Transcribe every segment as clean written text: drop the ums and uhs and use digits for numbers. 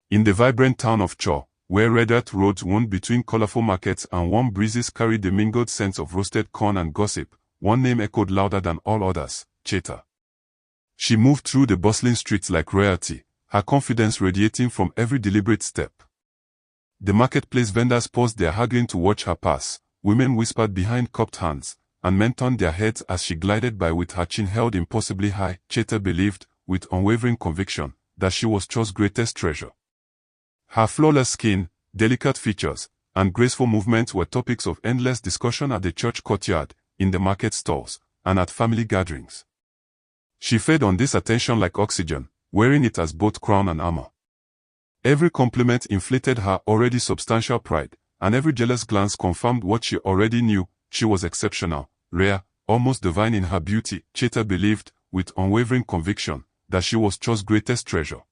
In the vibrant town of Cho, where red dirt roads wound between colorful markets and warm breezes carried the mingled scents of roasted corn and gossip, one name echoed louder than all others: Cheta. She moved through the bustling streets like royalty, her confidence radiating from every deliberate step. The marketplace vendors paused their haggling to watch her pass, women whispered behind cupped hands, and men turned their heads as she glided by with her chin held impossibly high. Cheta believed, with unwavering conviction, that she was Cho's greatest treasure. Her flawless skin, delicate features, and graceful movements were topics of endless discussion at the church courtyard, in the market stalls, and at family gatherings. She fed on this attention like oxygen, wearing it as both crown and armor. Every compliment inflated her already substantial pride, and every jealous glance confirmed what she already knew: she was exceptional, rare, almost divine in her beauty. Cheta believed, with unwavering conviction, that she was Cho's greatest treasure.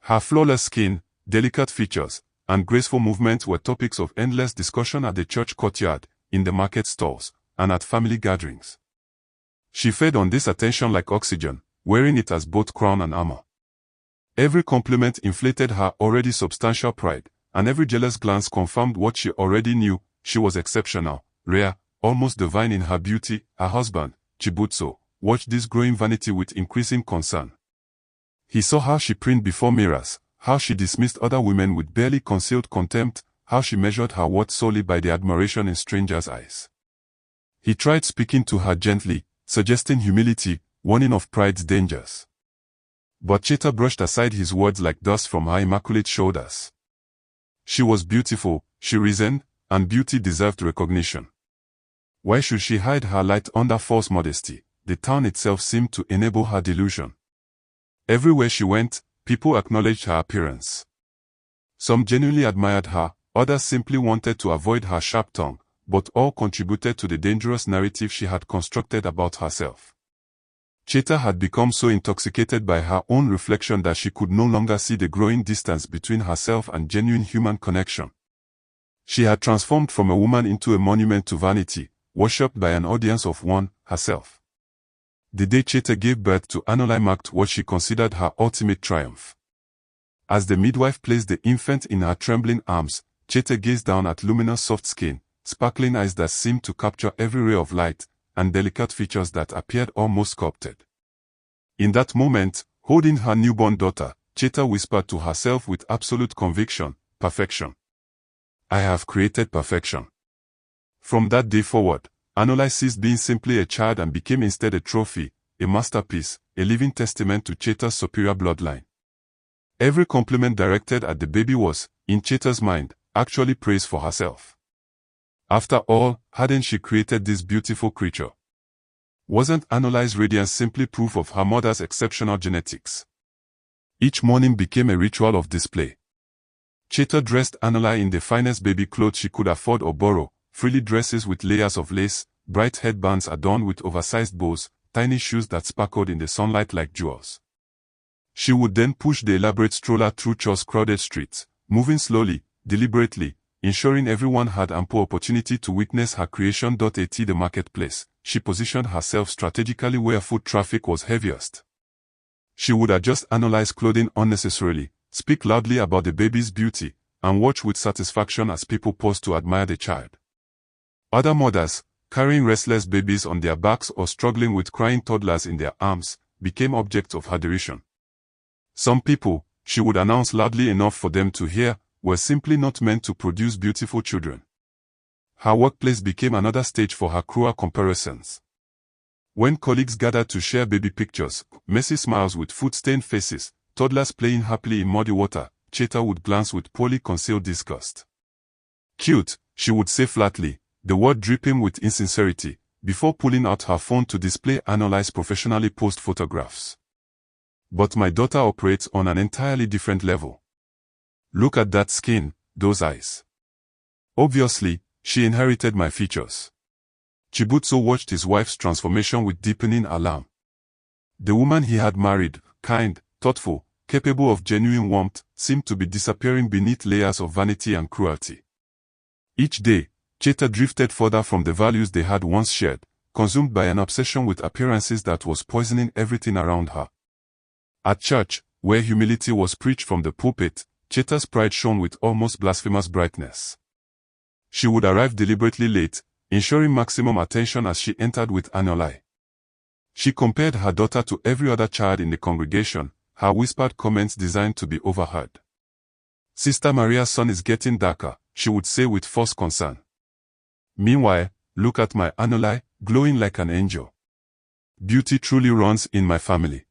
Her flawless skin, delicate features, and graceful movements were topics of endless discussion at the church courtyard, in the market stalls, and at family gatherings. She fed on this attention like oxygen, wearing it as both crown and armor. Every compliment inflated her already substantial pride, and every jealous glance confirmed what she already knew: she was exceptional, rare, almost divine in her beauty. Her husband, Chibutso, watched this growing vanity with increasing concern. He saw how she prinned before mirrors, how she dismissed other women with barely concealed contempt, how she measured her worth solely by the admiration in strangers' eyes. He tried speaking to her gently, suggesting humility, warning of pride's dangers. But Cheta brushed aside his words like dust from her immaculate shoulders. She was beautiful, she reasoned, and beauty deserved recognition. Why should she hide her light under false modesty? The town itself seemed to enable her delusion. Everywhere she went, people acknowledged her appearance. Some genuinely admired her, others simply wanted to avoid her sharp tongue, but all contributed to the dangerous narrative she had constructed about herself. Cheta had become so intoxicated by her own reflection that she could no longer see the growing distance between herself and genuine human connection. She had transformed from a woman into a monument to vanity, worshipped by an audience of one, herself. The day Cheta gave birth to Anulai marked what she considered her ultimate triumph. As the midwife placed the infant in her trembling arms, Cheta gazed down at luminous soft skin, sparkling eyes that seemed to capture every ray of light, and delicate features that appeared almost sculpted. In that moment, holding her newborn daughter, Cheta whispered to herself with absolute conviction: perfection. I have created perfection. From that day forward, Anulai ceased being simply a child and became instead a trophy, a masterpiece, a living testament to Cheta's superior bloodline. Every compliment directed at the baby was, in Cheta's mind, actually praise for herself. After all, hadn't she created this beautiful creature? Wasn't Anulai's radiance simply proof of her mother's exceptional genetics? Each morning became a ritual of display. Cheta dressed Anulai in the finest baby clothes she could afford or borrow, frilly dresses with layers of lace, bright headbands adorned with oversized bows, tiny shoes that sparkled in the sunlight like jewels. She would then push the elaborate stroller through Cho's crowded streets, moving slowly, deliberately, ensuring everyone had ample opportunity to witness her creation. At the marketplace, she positioned herself strategically where foot traffic was heaviest. She would adjust Anulai's clothing unnecessarily, speak loudly about the baby's beauty, and watch with satisfaction as people paused to admire the child. Other mothers, carrying restless babies on their backs or struggling with crying toddlers in their arms, became objects of her derision. Some people, she would announce loudly enough for them to hear, were simply not meant to produce beautiful children. Her workplace became another stage for her cruel comparisons. When colleagues gathered to share baby pictures, messy smiles with food-stained faces, toddlers playing happily in muddy water, Cheta would glance with poorly concealed disgust. Cute, she would say flatly, the word dripping with insincerity, before pulling out her phone to display Anulai's professionally posed photographs. But my daughter operates on an entirely different level. Look at that skin, those eyes. Obviously, she inherited my features. Chibutso watched his wife's transformation with deepening alarm. The woman he had married, kind, thoughtful, capable of genuine warmth, seemed to be disappearing beneath layers of vanity and cruelty. Each day, Cheta drifted further from the values they had once shared, consumed by an obsession with appearances that was poisoning everything around her. At church, where humility was preached from the pulpit, Cheta's pride shone with almost blasphemous brightness. She would arrive deliberately late, ensuring maximum attention as she entered with Anulai. She compared her daughter to every other child in the congregation, her whispered comments designed to be overheard. "Sister Maria's sun is getting darker," she would say with forced concern. "Meanwhile, look at my Anulai, glowing like an angel. Beauty truly runs in my family."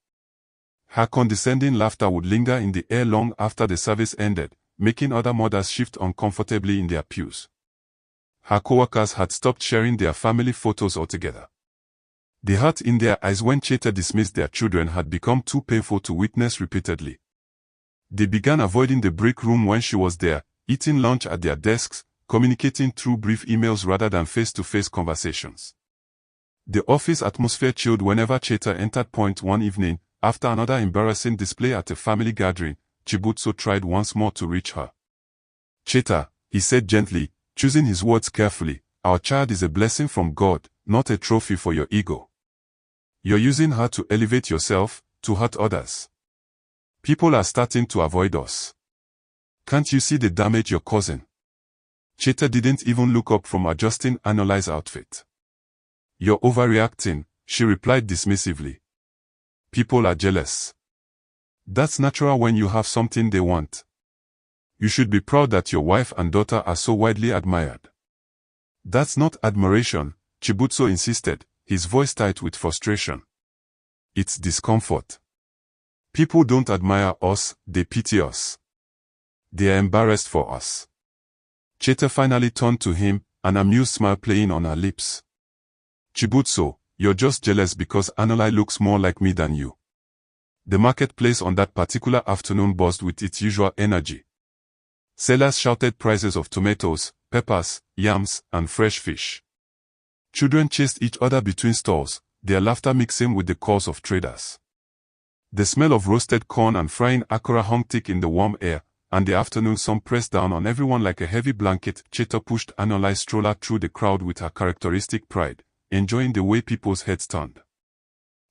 Her condescending laughter would linger in the air long after the service ended, making other mothers shift uncomfortably in their pews. Her co-workers had stopped sharing their family photos altogether. The hurt in their eyes when Cheta dismissed their children had become too painful to witness repeatedly. They began avoiding the break room when she was there, eating lunch at their desks, communicating through brief emails rather than face-to-face conversations. The office atmosphere chilled whenever Cheta entered. One evening, after another embarrassing display at a family gathering, Chibutso tried once more to reach her. "Cheta," he said gently, choosing his words carefully, "our child is a blessing from God, not a trophy for your ego. You're using her to elevate yourself, to hurt others. People are starting to avoid us. Can't you see the damage you're causing?" Cheta didn't even look up from adjusting Anulai's outfit. "You're overreacting," she replied dismissively. "People are jealous. That's natural when you have something they want. You should be proud that your wife and daughter are so widely admired." "That's not admiration," Chibutso insisted, his voice tight with frustration. "It's discomfort. People don't admire us, they pity us. They are embarrassed for us." Cheta finally turned to him, an amused smile playing on her lips. "Chibutso, you're just jealous because Anulai looks more like me than you." The marketplace on that particular afternoon buzzed with its usual energy. Sellers shouted prices of tomatoes, peppers, yams, and fresh fish. Children chased each other between stalls, their laughter mixing with the calls of traders. The smell of roasted corn and frying akara hung thick in the warm air, and the afternoon sun pressed down on everyone like a heavy blanket. Cheta pushed Anulai's stroller through the crowd with her characteristic pride, enjoying the way people's heads turned.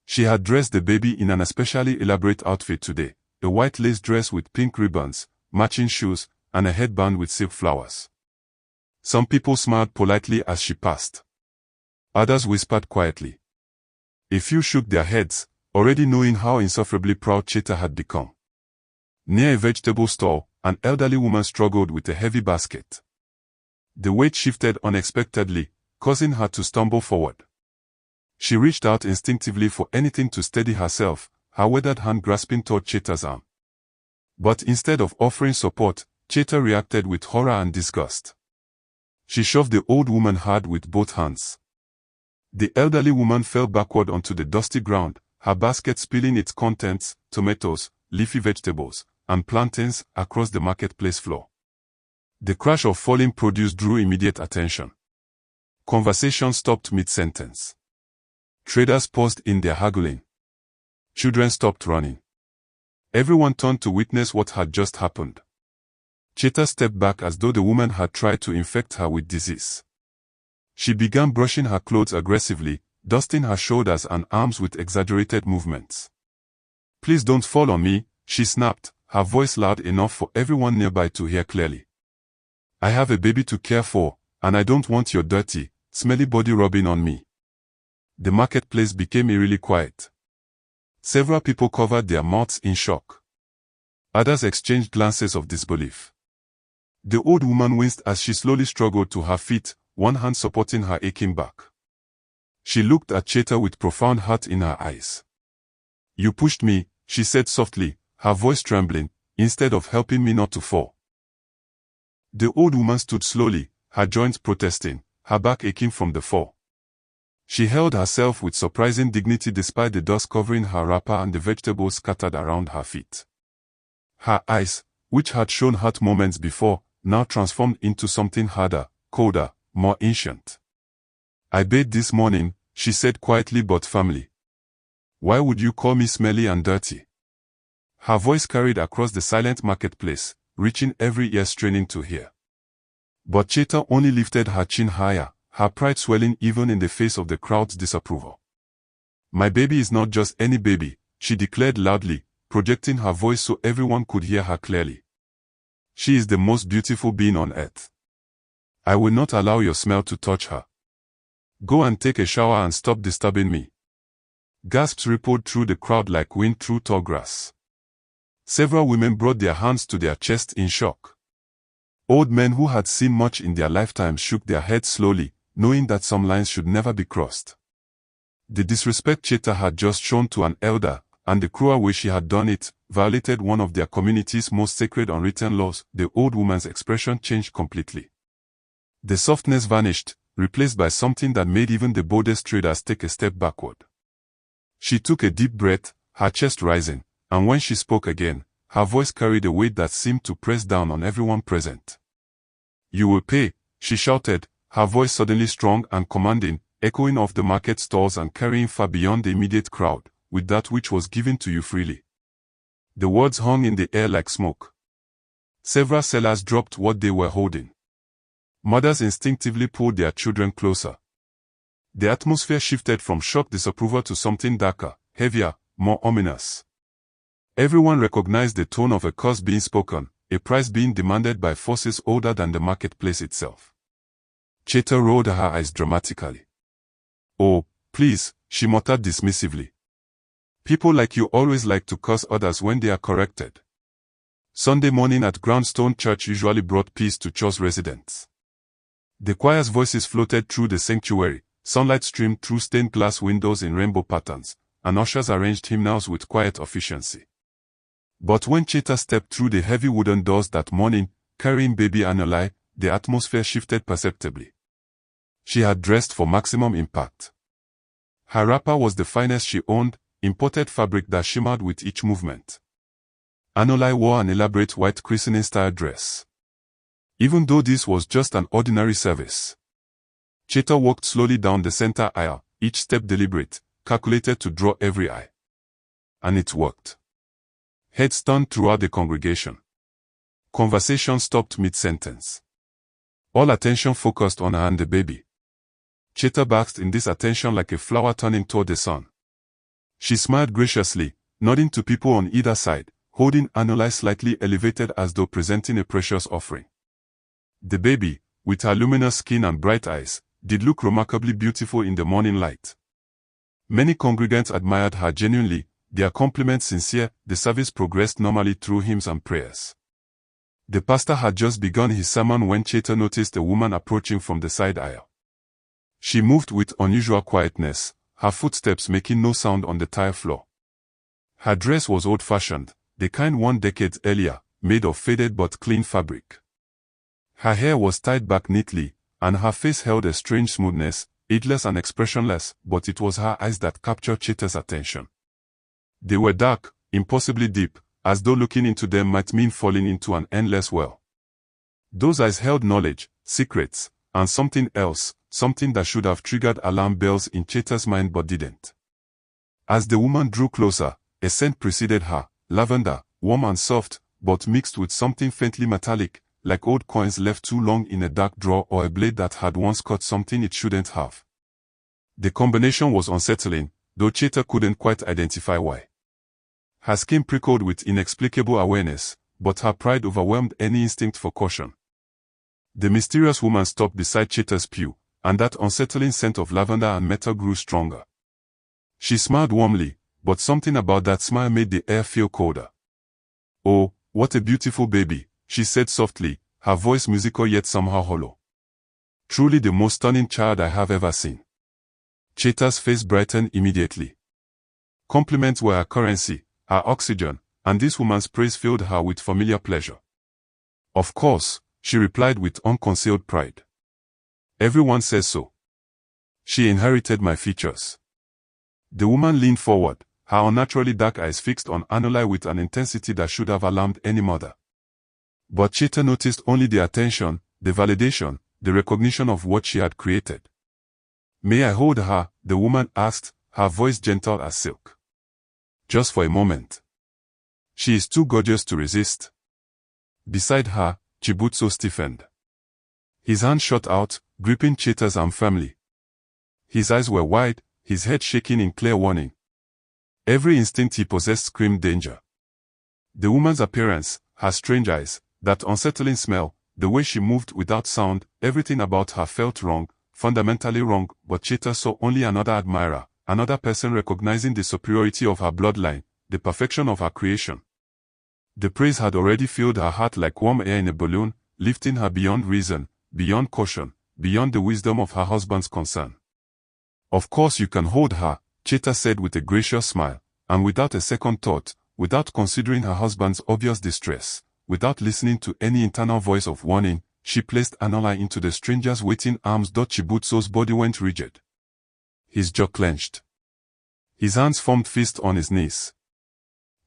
She had dressed the baby in an especially elaborate outfit today, a white lace dress with pink ribbons, matching shoes, and a headband with silk flowers. Some people smiled politely as she passed. Others whispered quietly. A few shook their heads, already knowing how insufferably proud Cheta had become. Near a vegetable stall, an elderly woman struggled with a heavy basket. The weight shifted unexpectedly, causing her to stumble forward. She reached out instinctively for anything to steady herself, her weathered hand grasping toward Cheta's arm. But instead of offering support, Cheta reacted with horror and disgust. She shoved the old woman hard with both hands. The elderly woman fell backward onto the dusty ground, her basket spilling its contents, tomatoes, leafy vegetables, and plantains, across the marketplace floor. The crash of falling produce drew immediate attention. Conversation stopped mid-sentence. Traders paused in their haggling. Children stopped running. Everyone turned to witness what had just happened. Cheta stepped back as though the woman had tried to infect her with disease. She began brushing her clothes aggressively, dusting her shoulders and arms with exaggerated movements. "Please don't fall on me," she snapped, her voice loud enough for everyone nearby to hear clearly. "I have a baby to care for, and I don't want your dirty, smelly body rubbing on me." The marketplace became eerily quiet. Several people covered their mouths in shock. Others exchanged glances of disbelief. The old woman winced as she slowly struggled to her feet, one hand supporting her aching back. She looked at Cheta with profound hurt in her eyes. "You pushed me," she said softly, her voice trembling, "instead of helping me not to fall." The old woman stood slowly, her joints protesting, her back aching from the fall. She held herself with surprising dignity despite the dust covering her wrapper and the vegetables scattered around her feet. Her eyes, which had shown hurt moments before, now transformed into something harder, colder, more ancient. "I bathed this morning," she said quietly but firmly. "Why would you call me smelly and dirty?" Her voice carried across the silent marketplace, reaching every ear straining to hear. But Cheta only lifted her chin higher, her pride swelling even in the face of the crowd's disapproval. "My baby is not just any baby," she declared loudly, projecting her voice so everyone could hear her clearly. She is the most beautiful being on earth. I will not allow your smell to touch her. Go and take a shower and stop disturbing me. Gasps rippled through the crowd like wind through tall grass. Several women brought their hands to their chests in shock. Old men who had seen much in their lifetimes shook their heads slowly, knowing that some lines should never be crossed. The disrespect Cheta had just shown to an elder, and the cruel way she had done it, violated one of their community's most sacred unwritten laws. The old woman's expression changed completely. The softness vanished, replaced by something that made even the boldest traders take a step backward. She took a deep breath, her chest rising, and when she spoke again, her voice carried a weight that seemed to press down on everyone present. You will pay, she shouted, her voice suddenly strong and commanding, echoing off the market stalls and carrying far beyond the immediate crowd, with that which was given to you freely. The words hung in the air like smoke. Several sellers dropped what they were holding. Mothers instinctively pulled their children closer. The atmosphere shifted from shocked disapproval to something darker, heavier, more ominous. Everyone recognized the tone of a curse being spoken, a price being demanded by forces older than the marketplace itself. Cheta rolled her eyes dramatically. Oh, please, she muttered dismissively. People like you always like to curse others when they are corrected. Sunday morning at Groundstone Church usually brought peace to Church residents. The choir's voices floated through the sanctuary, sunlight streamed through stained glass windows in rainbow patterns, and ushers arranged hymnals with quiet efficiency. But when Cheta stepped through the heavy wooden doors that morning, carrying baby Anulai, the atmosphere shifted perceptibly. She had dressed for maximum impact. Her wrapper was the finest she owned, imported fabric that shimmered with each movement. Anulai wore an elaborate white christening-style dress. Even though this was just an ordinary service. Cheta walked slowly down the center aisle, each step deliberate, calculated to draw every eye. And it worked. Heads turned throughout the congregation. Conversation stopped mid-sentence. All attention focused on her and the baby. Cheta basked in this attention like a flower turning toward the sun. She smiled graciously, nodding to people on either side, holding Anulai slightly elevated as though presenting a precious offering. The baby, with her luminous skin and bright eyes, did look remarkably beautiful in the morning light. Many congregants admired her genuinely, their compliments sincere. The service progressed normally through hymns and prayers. The pastor had just begun his sermon when Cheta noticed a woman approaching from the side aisle. She moved with unusual quietness, her footsteps making no sound on the tile floor. Her dress was old-fashioned, the kind worn decades earlier, made of faded but clean fabric. Her hair was tied back neatly, and her face held a strange smoothness, ageless and expressionless, but it was her eyes that captured Cheta's attention. They were dark, impossibly deep, as though looking into them might mean falling into an endless well. Those eyes held knowledge, secrets, and something else, something that should have triggered alarm bells in Cheta's mind but didn't. As the woman drew closer, a scent preceded her, lavender, warm and soft, but mixed with something faintly metallic, like old coins left too long in a dark drawer or a blade that had once cut something it shouldn't have. The combination was unsettling, though Cheta couldn't quite identify why. Her skin prickled with inexplicable awareness, but her pride overwhelmed any instinct for caution. The mysterious woman stopped beside Cheta's pew, and that unsettling scent of lavender and metal grew stronger. She smiled warmly, but something about that smile made the air feel colder. "Oh, what a beautiful baby," she said softly, her voice musical yet somehow hollow. "Truly the most stunning child I have ever seen." Cheta's face brightened immediately. Compliments were her currency, her oxygen, and this woman's praise filled her with familiar pleasure. "Of course," she replied with unconcealed pride. "Everyone says so." She inherited my features. The woman leaned forward, her unnaturally dark eyes fixed on Anulai with an intensity that should have alarmed any mother. But Cheta noticed only the attention, the validation, the recognition of what she had created. "May I hold her?" the woman asked, her voice gentle as silk. "Just for a moment." "She is too gorgeous to resist." Beside her, Chibutso stiffened. His hand shot out, gripping Cheta's arm firmly. His eyes were wide, his head shaking in clear warning. Every instinct he possessed screamed danger. The woman's appearance, her strange eyes, that unsettling smell, the way she moved without sound, everything about her felt wrong, fundamentally wrong, but Cheta saw only another admirer, another person recognizing the superiority of her bloodline, the perfection of her creation. The praise had already filled her heart like warm air in a balloon, lifting her beyond reason, beyond caution, beyond the wisdom of her husband's concern. Of course you can hold her, Cheta said with a gracious smile, and without a second thought, without considering her husband's obvious distress, without listening to any internal voice of warning, she placed Anola into the stranger's waiting arms. Chibutso's body went rigid. His jaw clenched. His hands formed fists on his knees.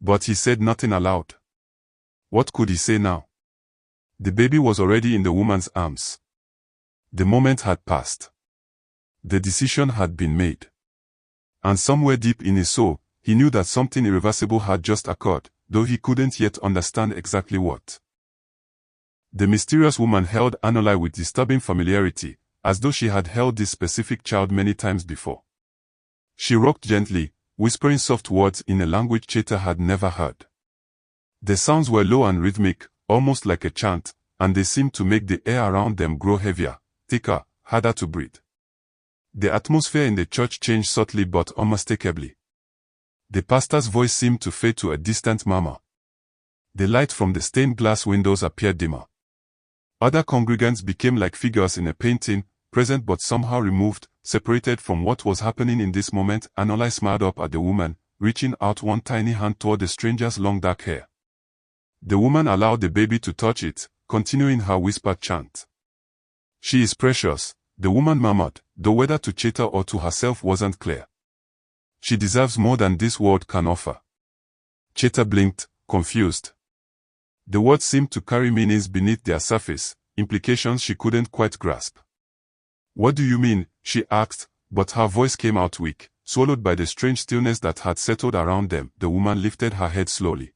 But he said nothing aloud. What could he say now? The baby was already in the woman's arms. The moment had passed. The decision had been made. And somewhere deep in his soul, he knew that something irreversible had just occurred, though he couldn't yet understand exactly what. The mysterious woman held Anola with disturbing familiarity, as though she had held this specific child many times before. She rocked gently, whispering soft words in a language Cheta had never heard. The sounds were low and rhythmic, almost like a chant, and they seemed to make the air around them grow heavier, thicker, harder to breathe. The atmosphere in the church changed subtly but unmistakably. The pastor's voice seemed to fade to a distant murmur. The light from the stained glass windows appeared dimmer. Other congregants became like figures in a painting, present but somehow removed, separated from what was happening in this moment. Anola smiled up at the woman, reaching out one tiny hand toward the stranger's long dark hair. The woman allowed the baby to touch it, continuing her whispered chant. She is precious, the woman murmured, though whether to Cheta or to herself wasn't clear. She deserves more than this world can offer. Cheta blinked, confused. The words seemed to carry meanings beneath their surface, implications she couldn't quite grasp. What do you mean? She asked, but her voice came out weak, swallowed by the strange stillness that had settled around them. The woman lifted her head slowly.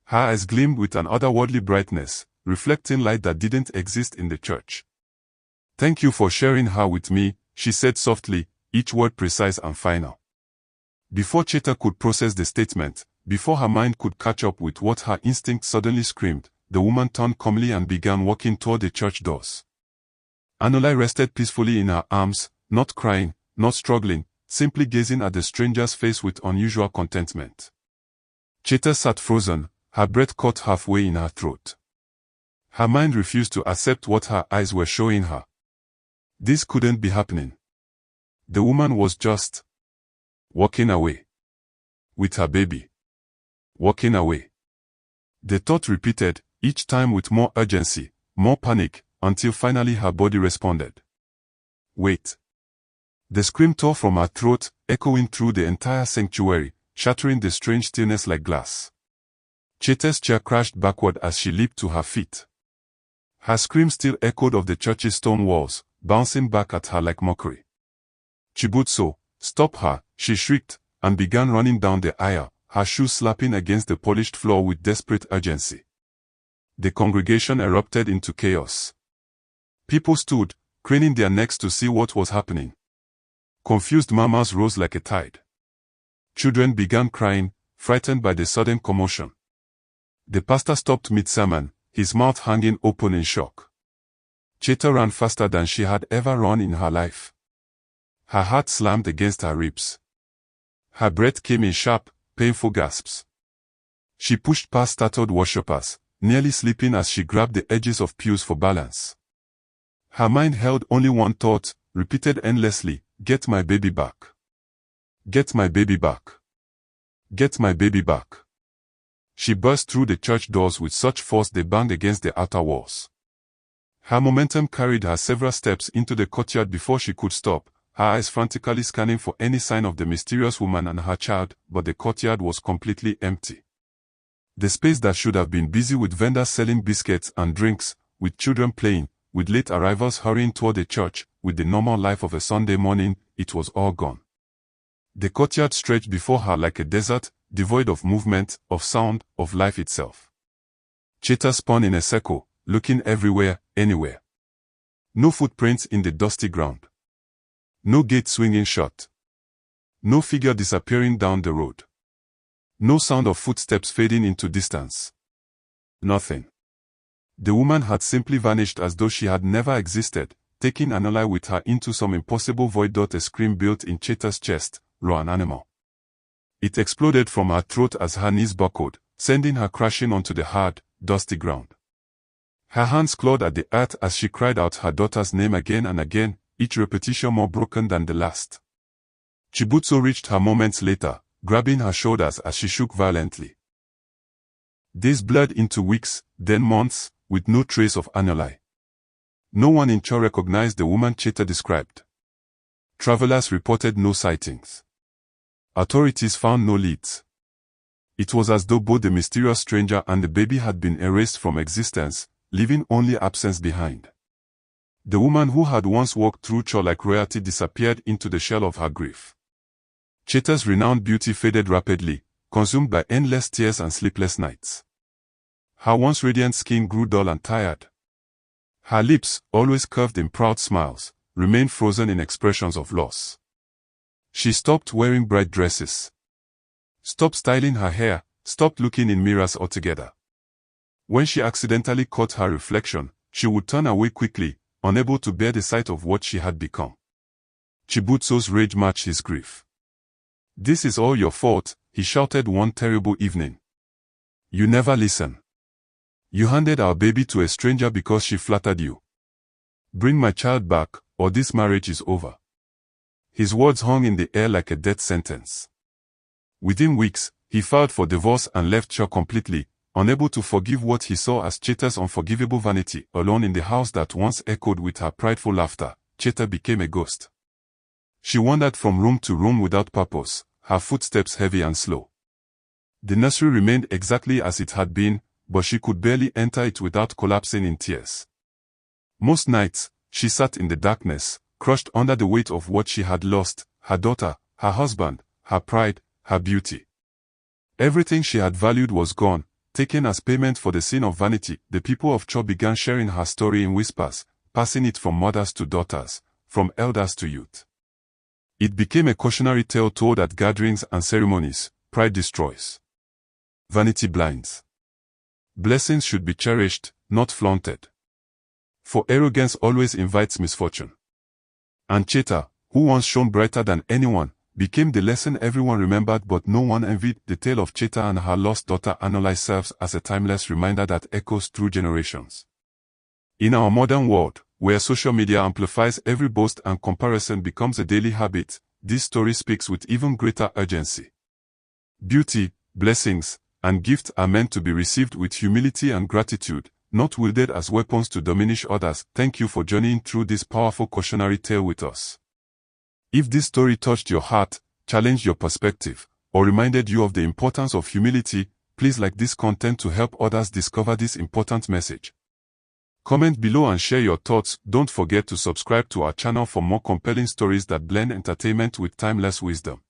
Her eyes gleamed with an otherworldly brightness, reflecting light that didn't exist in the church. Thank you for sharing her with me, she said softly, each word precise and final. Before Cheta could process the statement, before her mind could catch up with what her instinct suddenly screamed, the woman turned calmly and began walking toward the church doors. Anola rested peacefully in her arms, not crying, not struggling, simply gazing at the stranger's face with unusual contentment. Cheta sat frozen, her breath caught halfway in her throat. Her mind refused to accept what her eyes were showing her. This couldn't be happening. The woman was just walking away. With her baby. Walking away. The thought repeated, each time with more urgency, more panic, until finally her body responded. Wait. The scream tore from her throat, echoing through the entire sanctuary, shattering the strange stillness like glass. Cheta's chair crashed backward as she leaped to her feet. Her scream still echoed off the church's stone walls, bouncing back at her like mockery. Chibutso, stop her, she shrieked, and began running down the aisle, her shoes slapping against the polished floor with desperate urgency. The congregation erupted into chaos. People stood, craning their necks to see what was happening. Confused murmurs rose like a tide. Children began crying, frightened by the sudden commotion. The pastor stopped mid-sermon, his mouth hanging open in shock. Cheta ran faster than she had ever run in her life. Her heart slammed against her ribs. Her breath came in sharp, painful gasps. She pushed past startled worshippers, nearly slipping as she grabbed the edges of pews for balance. Her mind held only one thought, repeated endlessly, get my baby back. Get my baby back. Get my baby back. She burst through the church doors with such force they banged against the outer walls. Her momentum carried her several steps into the courtyard before she could stop, her eyes frantically scanning for any sign of the mysterious woman and her child, but the courtyard was completely empty. The space that should have been busy with vendors selling biscuits and drinks, with children playing, with late arrivals hurrying toward the church, with the normal life of a Sunday morning, it was all gone. The courtyard stretched before her like a desert, devoid of movement, of sound, of life itself. Cheta spun in a circle, looking everywhere, anywhere. No footprints in the dusty ground. No gate swinging shut. No figure disappearing down the road. No sound of footsteps fading into distance. Nothing. The woman had simply vanished as though she had never existed, taking Anulai with her into some impossible void. A scream built in Cheta's chest, raw and animal. It exploded from her throat as her knees buckled, sending her crashing onto the hard, dusty ground. Her hands clawed at the earth as she cried out her daughter's name again and again, each repetition more broken than the last. Chibutso reached her moments later, grabbing her shoulders as she shook violently. Days blurred into weeks, then months, with no trace of Anulai. No one in Cho recognized the woman Cheta described. Travelers reported no sightings. Authorities found no leads. It was as though both the mysterious stranger and the baby had been erased from existence, leaving only absence behind. The woman who had once walked through Cho like royalty disappeared into the shell of her grief. Cheta's renowned beauty faded rapidly, consumed by endless tears and sleepless nights. Her once radiant skin grew dull and tired. Her lips, always curved in proud smiles, remained frozen in expressions of loss. She stopped wearing bright dresses, stopped styling her hair, stopped looking in mirrors altogether. When she accidentally caught her reflection, she would turn away quickly, unable to bear the sight of what she had become. Chibutso's rage matched his grief. "This is all your fault," he shouted one terrible evening. "You never listen. You handed our baby to a stranger because she flattered you. Bring my child back, or this marriage is over." His words hung in the air like a death sentence. Within weeks, he filed for divorce and left Cho completely, unable to forgive what he saw as Cheta's unforgivable vanity. Alone in the house that once echoed with her prideful laughter, Cheta became a ghost. She wandered from room to room without purpose, her footsteps heavy and slow. The nursery remained exactly as it had been, but she could barely enter it without collapsing in tears. Most nights, she sat in the darkness, crushed under the weight of what she had lost: her daughter, her husband, her pride, her beauty. Everything she had valued was gone, taken as payment for the sin of vanity. The people of Cho began sharing her story in whispers, passing it from mothers to daughters, from elders to youth. It became a cautionary tale told at gatherings and ceremonies: pride destroys. Vanity blinds. Blessings should be cherished, not flaunted. For arrogance always invites misfortune. And Cheta, who once shone brighter than anyone, became the lesson everyone remembered but no one envied. The tale of Cheta and her lost daughter Anulai serves as a timeless reminder that echoes through generations. In our modern world, where social media amplifies every boast and comparison becomes a daily habit, this story speaks with even greater urgency. Beauty, blessings, and gifts are meant to be received with humility and gratitude, not wielded as weapons to diminish others. Thank you for journeying through this powerful cautionary tale with us. If this story touched your heart, challenged your perspective, or reminded you of the importance of humility, please like this content to help others discover this important message. Comment below and share your thoughts. Don't forget to subscribe to our channel for more compelling stories that blend entertainment with timeless wisdom.